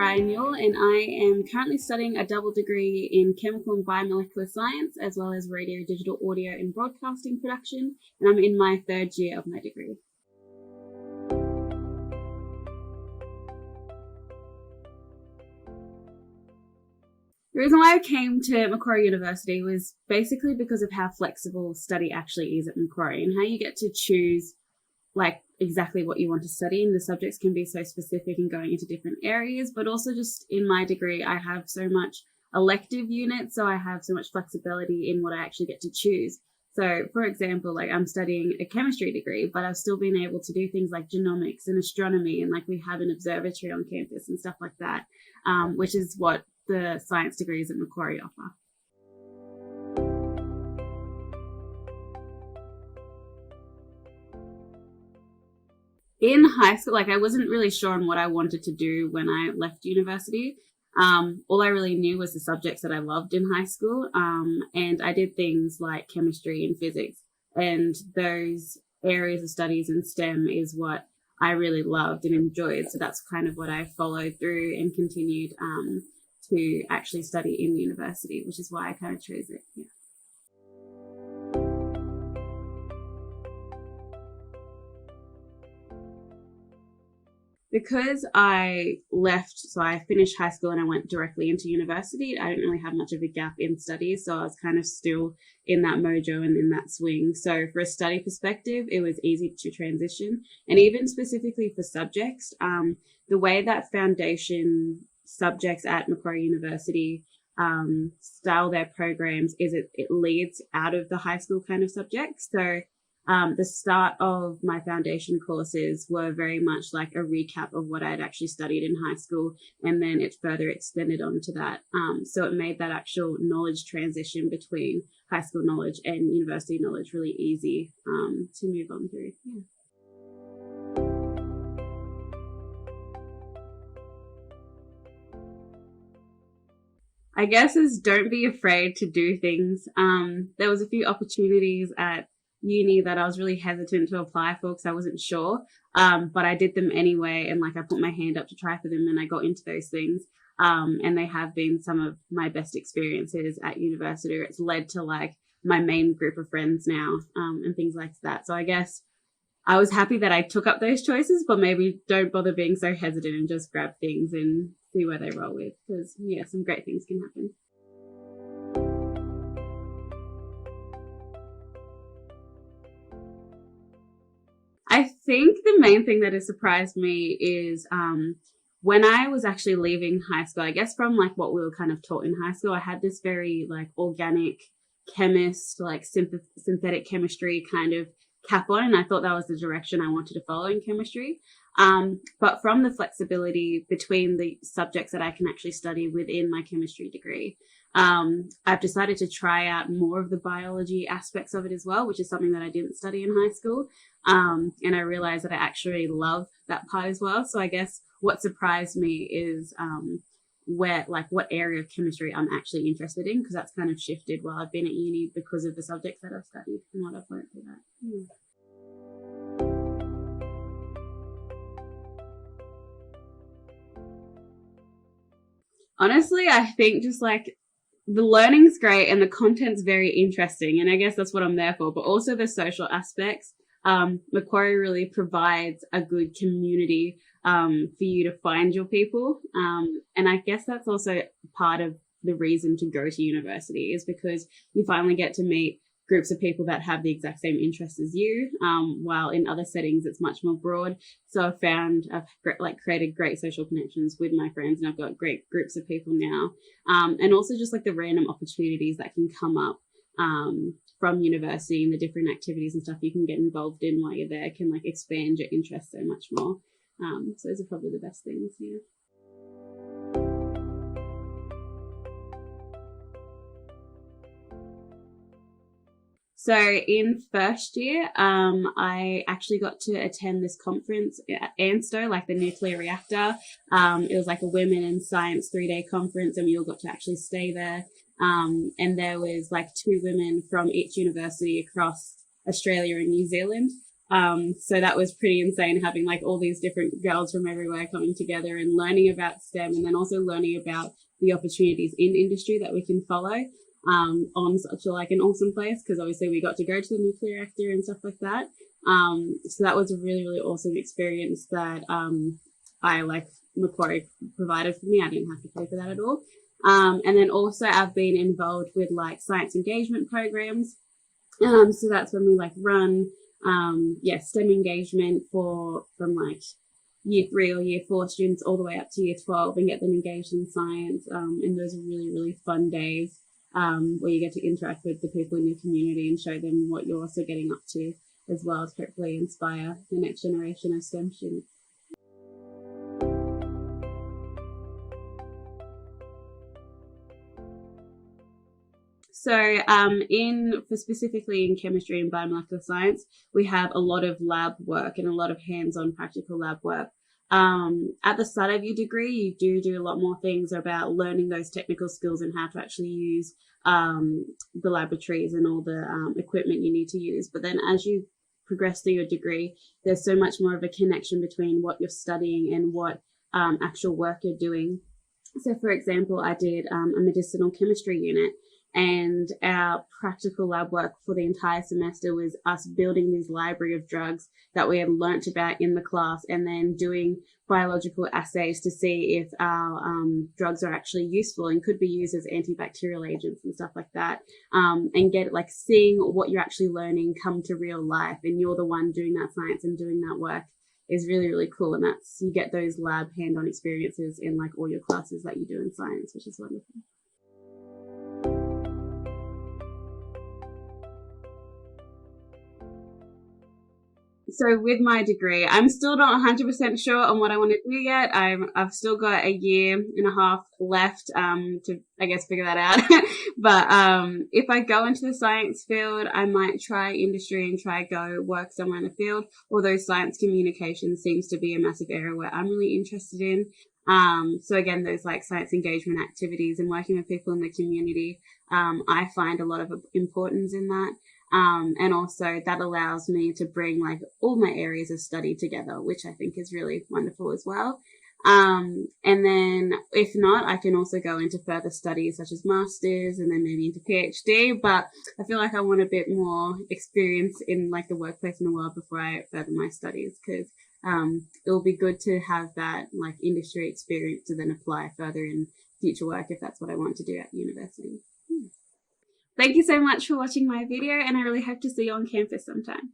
Ryan Yule, and I am currently studying a double degree in chemical and biomolecular science, as well as radio, digital audio, and broadcasting production, and I'm in my third year of my degree. The reason why I came to Macquarie University was basically because of how flexible study actually is at Macquarie and how you get to choose exactly what you want to study, and the subjects can be so specific and going into different areas. But also just in my degree, I have so much elective units, so I have so much flexibility in what I actually get to choose. So for example, I'm studying a chemistry degree, but I've still been able to do things like genomics and astronomy, and we have an observatory on campus and stuff like that, which is what the science degrees at Macquarie offer. In high school, I wasn't really sure on what I wanted to do when I left university. All I really knew was the subjects that I loved in high school. And I did things like chemistry and physics, and those areas of studies in STEM is what I really loved and enjoyed. So that's kind of what I followed through and continued to actually study in university, which is why I kind of chose it. Yeah. Because I left, so I finished high school and I went directly into university, I didn't really have much of a gap in studies, so I was kind of still in that mojo and in that swing. So for a study perspective, it was easy to transition. And even specifically for subjects, the way that foundation subjects at Macquarie University style their programs is it leads out of the high school kind of subjects. So the start of my foundation courses were very much like a recap of what I'd actually studied in high school, and then it further extended onto that. So it made that actual knowledge transition between high school knowledge and university knowledge really easy to move on through. Yeah. I guess is don't be afraid to do things. There was a few opportunities at uni that I was really hesitant to apply for because I wasn't sure. But I did them anyway, and I put my hand up to try for them, and I got into those things. And they have been some of my best experiences at university. It's led to my main group of friends now, and things like that. So I guess I was happy that I took up those choices, but maybe don't bother being so hesitant and just grab things and see where they roll with, because some great things can happen. I think the main thing that has surprised me is when I was actually leaving high school, I guess from what we were kind of taught in high school, I had this very organic chemist, synthetic chemistry kind of cap on, and I thought that was the direction I wanted to follow in chemistry. But from the flexibility between the subjects that I can actually study within my chemistry degree, I've decided to try out more of the biology aspects of it as well, which is something that I didn't study in high school. And I realized that I actually love that part as well. So I guess what surprised me is what area of chemistry I'm actually interested in, because that's kind of shifted while I've been at uni because of the subjects that I've studied and what I've learned through that. Yeah. Honestly, I think just the learning's great and the content's very interesting, and I guess that's what I'm there for, but also the social aspects. Macquarie really provides a good community for you to find your people, and I guess that's also part of the reason to go to university, is because you finally get to meet groups of people that have the exact same interests as you, while in other settings it's much more broad. So I've created great social connections with my friends, and I've got great groups of people now, and also just the random opportunities that can come up from university, and the different activities and stuff you can get involved in while you're there can expand your interest so much more. So those are probably the best things. Yeah. So in first year, I actually got to attend this conference at ANSTO, the nuclear reactor. It was a Women in Science 3-day conference, and we all got to actually stay there. And there was 2 women from each university across Australia and New Zealand. So that was pretty insane, having like all these different girls from everywhere coming together and learning about STEM, and then also learning about the opportunities in industry that we can follow on such a, like an awesome place, because obviously we got to go to the nuclear reactor and stuff like that. So that was a really, really awesome experience that I like Macquarie provided for me. I didn't have to pay for that at all. And then also I've been involved with like science engagement programs. So that's when we like run STEM engagement from like year 3 or year 4 students all the way up to year 12, and get them engaged in science. And those are really, really fun days where you get to interact with the people in your community and show them what you're also getting up to, as well as hopefully inspire the next generation of STEM students. So specifically in chemistry and biomolecular science, we have a lot of lab work and a lot of hands-on practical lab work. At the start of your degree, you do a lot more things about learning those technical skills and how to actually use the laboratories and all the equipment you need to use. But then as you progress through your degree, there's so much more of a connection between what you're studying and what actual work you're doing. So for example, I did a medicinal chemistry unit, and our practical lab work for the entire semester was us building this library of drugs that we had learnt about in the class, and then doing biological assays to see if our drugs are actually useful and could be used as antibacterial agents and stuff like that. And get like seeing what you're actually learning come to real life, and you're the one doing that science and doing that work, is really, really cool. And that's, you get those lab hand-on experiences in like all your classes that you do in science, which is wonderful. So with my degree, I'm still not 100% sure on what I want to do yet. I've still got a year and a half left to, I guess, figure that out. But if I go into the science field, I might try industry and try go work somewhere in the field. Although science communication seems to be a massive area where I'm really interested in. So again, those like science engagement activities and working with people in the community, I find a lot of importance in that. And also that allows me to bring like all my areas of study together, which I think is really wonderful as well. And then if not, I can also go into further studies such as masters and then maybe into PhD, but I feel like I want a bit more experience in like the workplace in the world before I further my studies, because it will be good to have that like industry experience to then apply further in future work if that's what I want to do at university. Thank you so much for watching my video, and I really hope to see you on campus sometime.